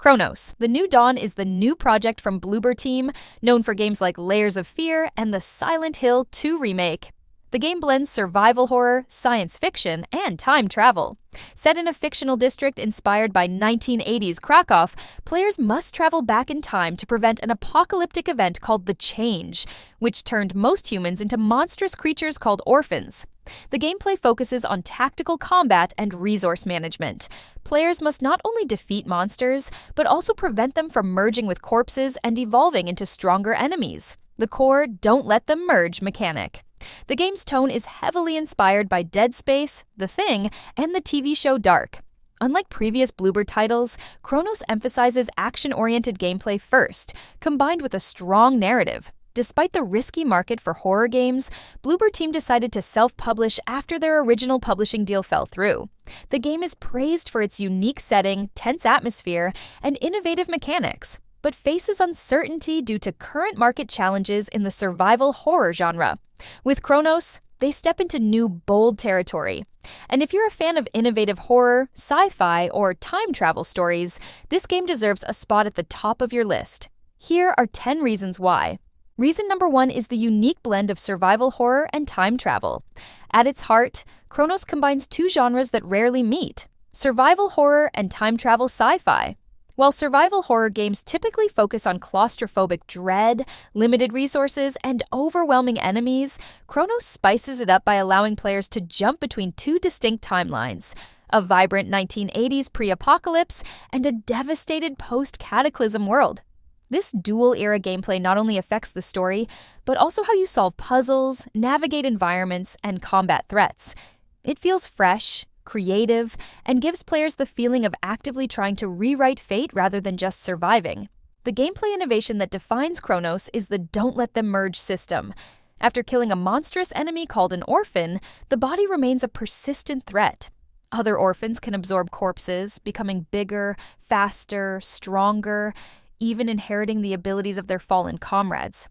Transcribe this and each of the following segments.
Cronos, The New Dawn is the new project from Bloober Team, known for games like Layers of Fear and the Silent Hill 2 remake. The game blends survival horror, science fiction, and time travel. Set in a fictional district inspired by 1980s Krakow, players must travel back in time to prevent an apocalyptic event called the Change, which turned most humans into monstrous creatures called Orphans. The gameplay focuses on tactical combat and resource management. Players must not only defeat monsters, but also prevent them from merging with corpses and evolving into stronger enemies. The core "don't let them merge" mechanic. The game's tone is heavily inspired by Dead Space, The Thing, and the TV show Dark. Unlike previous Bloober titles, Cronos emphasizes action-oriented gameplay first, combined with a strong narrative. Despite the risky market for horror games, Bloober Team decided to self-publish after their original publishing deal fell through. The game is praised for its unique setting, tense atmosphere, and innovative mechanics, but faces uncertainty due to current market challenges in the survival horror genre. With Cronos, they step into new, bold territory. And if you're a fan of innovative horror, sci-fi, or time travel stories, this game deserves a spot at the top of your list. Here are 10 reasons why. Reason number 1 is the unique blend of survival horror and time travel. At its heart, Cronos combines two genres that rarely meet: survival horror and time travel sci-fi. While survival horror games typically focus on claustrophobic dread, limited resources, and overwhelming enemies, Cronos spices it up by allowing players to jump between two distinct timelines: a vibrant 1980s pre-apocalypse and a devastated post-cataclysm world. This dual-era gameplay not only affects the story, but also how you solve puzzles, navigate environments, and combat threats. It feels fresh, creative, and gives players the feeling of actively trying to rewrite fate rather than just surviving. The gameplay innovation that defines Cronos is the "don't let them merge" system. After killing a monstrous enemy called an orphan, the body remains a persistent threat. Other orphans can absorb corpses, becoming bigger, faster, stronger, even inheriting the abilities of their fallen comrades.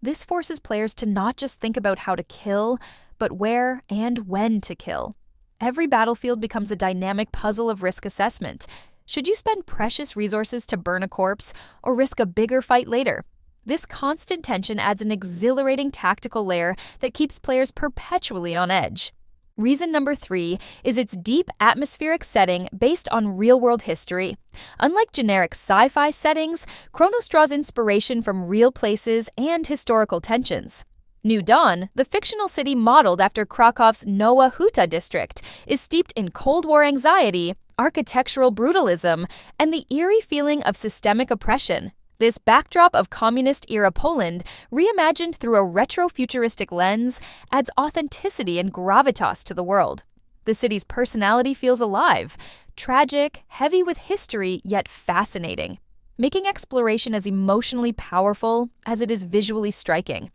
This forces players to not just think about how to kill, but where and when to kill. Every battlefield becomes a dynamic puzzle of risk assessment. Should you spend precious resources to burn a corpse or risk a bigger fight later? This constant tension adds an exhilarating tactical layer that keeps players perpetually on edge. Reason number 3 is its deep atmospheric setting based on real-world history. Unlike generic sci-fi settings, Cronos draws inspiration from real places and historical tensions. New Dawn, the fictional city modeled after Krakow's Nowa Huta district, is steeped in Cold War anxiety, architectural brutalism, and the eerie feeling of systemic oppression. This backdrop of communist-era Poland, reimagined through a retro-futuristic lens, adds authenticity and gravitas to the world. The city's personality feels alive, tragic, heavy with history, yet fascinating, making exploration as emotionally powerful as it is visually striking.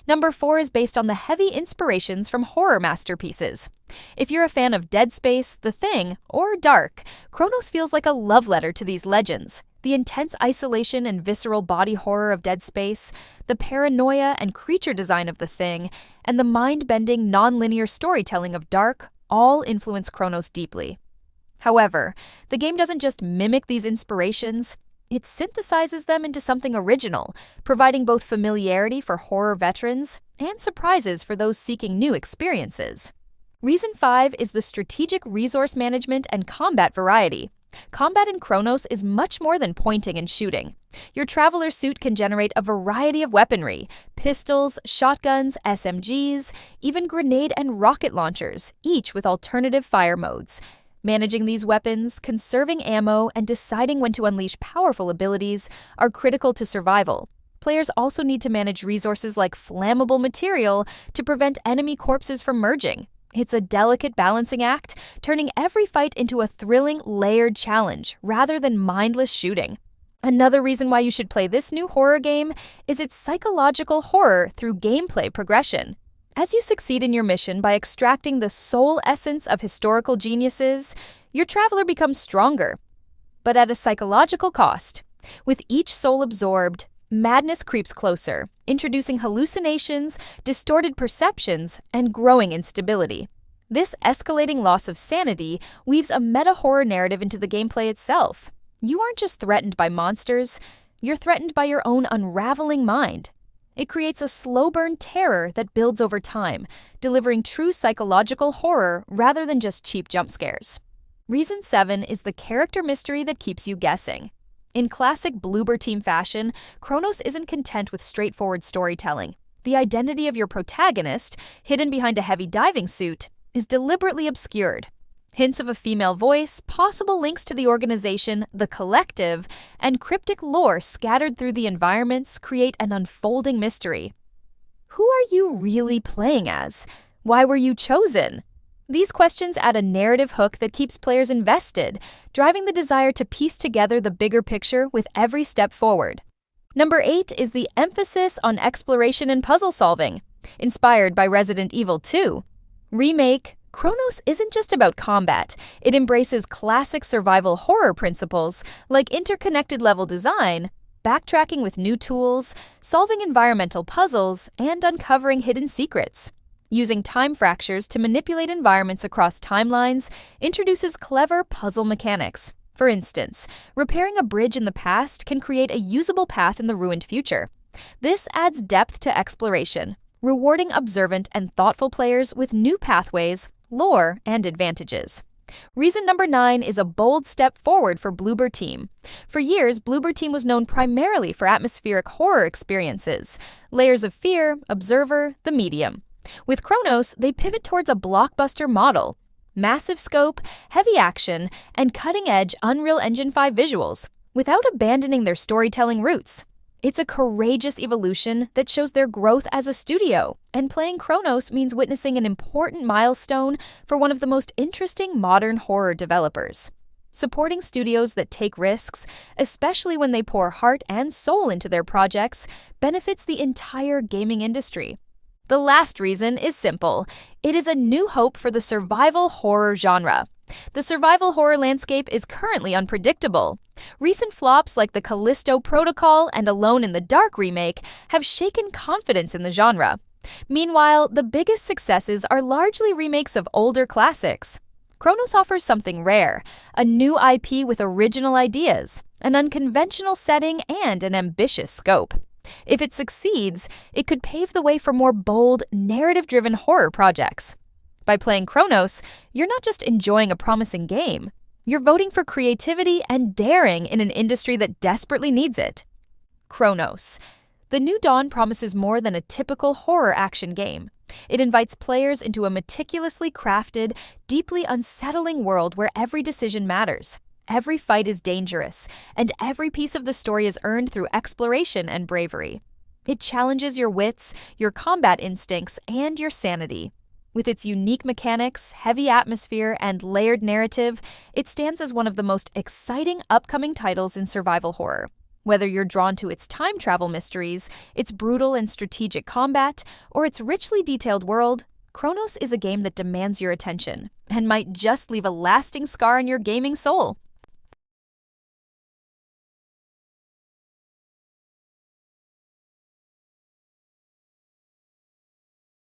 Number 4 is based on the heavy inspirations from horror masterpieces. If you're a fan of Dead Space, The Thing, or Dark, Cronos feels like a love letter to these legends. The intense isolation and visceral body horror of Dead Space, the paranoia and creature design of The Thing, and the mind-bending, non-linear storytelling of Dark all influence Cronos deeply. However, the game doesn't just mimic these inspirations, it synthesizes them into something original, providing both familiarity for horror veterans and surprises for those seeking new experiences. Reason 5 is the strategic resource management and combat variety. Combat in Cronos is much more than pointing and shooting. Your traveler suit can generate a variety of weaponry: pistols, shotguns, SMGs, even grenade and rocket launchers, each with alternative fire modes. Managing these weapons, conserving ammo, and deciding when to unleash powerful abilities are critical to survival. Players also need to manage resources like flammable material to prevent enemy corpses from merging. It's a delicate balancing act, turning every fight into a thrilling, layered challenge rather than mindless shooting. Another reason why you should play this new horror game is its psychological horror through gameplay progression. As you succeed in your mission by extracting the soul essence of historical geniuses, your traveler becomes stronger, but at a psychological cost. With each soul absorbed, madness creeps closer, introducing hallucinations, distorted perceptions, and growing instability. This escalating loss of sanity weaves a meta-horror narrative into the gameplay itself. You aren't just threatened by monsters, you're threatened by your own unraveling mind. It creates a slow-burn terror that builds over time, delivering true psychological horror rather than just cheap jump scares. Reason 7 is the character mystery that keeps you guessing. In classic Bloober Team fashion, Cronos isn't content with straightforward storytelling. The identity of your protagonist, hidden behind a heavy diving suit, is deliberately obscured. Hints of a female voice, possible links to the organization, the Collective, and cryptic lore scattered through the environments create an unfolding mystery. Who are you really playing as? Why were you chosen? These questions add a narrative hook that keeps players invested, driving the desire to piece together the bigger picture with every step forward. Number 8 is the emphasis on exploration and puzzle solving. Inspired by Resident Evil 2, Remake, Cronos isn't just about combat. It embraces classic survival horror principles like interconnected level design, backtracking with new tools, solving environmental puzzles, and uncovering hidden secrets. Using time fractures to manipulate environments across timelines introduces clever puzzle mechanics. For instance, repairing a bridge in the past can create a usable path in the ruined future. This adds depth to exploration, rewarding observant and thoughtful players with new pathways, lore, and advantages. Reason number 9 is a bold step forward for Bloober Team. For years, Bloober Team was known primarily for atmospheric horror experiences, layers of fear, observer, the medium. With Cronos, they pivot towards a blockbuster model. Massive scope, heavy action, and cutting-edge Unreal Engine 5 visuals, without abandoning their storytelling roots. It's a courageous evolution that shows their growth as a studio, and playing Cronos means witnessing an important milestone for one of the most interesting modern horror developers. Supporting studios that take risks, especially when they pour heart and soul into their projects, benefits the entire gaming industry. The last reason is simple. It is a new hope for the survival horror genre. The survival horror landscape is currently unpredictable. Recent flops like the Callisto Protocol and Alone in the Dark remake have shaken confidence in the genre. Meanwhile, the biggest successes are largely remakes of older classics. Cronos offers something rare, a new IP with original ideas, an unconventional setting, and an ambitious scope. If it succeeds, it could pave the way for more bold, narrative-driven horror projects. By playing Cronos, you're not just enjoying a promising game. You're voting for creativity and daring in an industry that desperately needs it. Cronos. The New Dawn promises more than a typical horror action game. It invites players into a meticulously crafted, deeply unsettling world where every decision matters. Every fight is dangerous, and every piece of the story is earned through exploration and bravery. It challenges your wits, your combat instincts, and your sanity. With its unique mechanics, heavy atmosphere, and layered narrative, it stands as one of the most exciting upcoming titles in survival horror. Whether you're drawn to its time travel mysteries, its brutal and strategic combat, or its richly detailed world, Cronos is a game that demands your attention and might just leave a lasting scar in your gaming soul.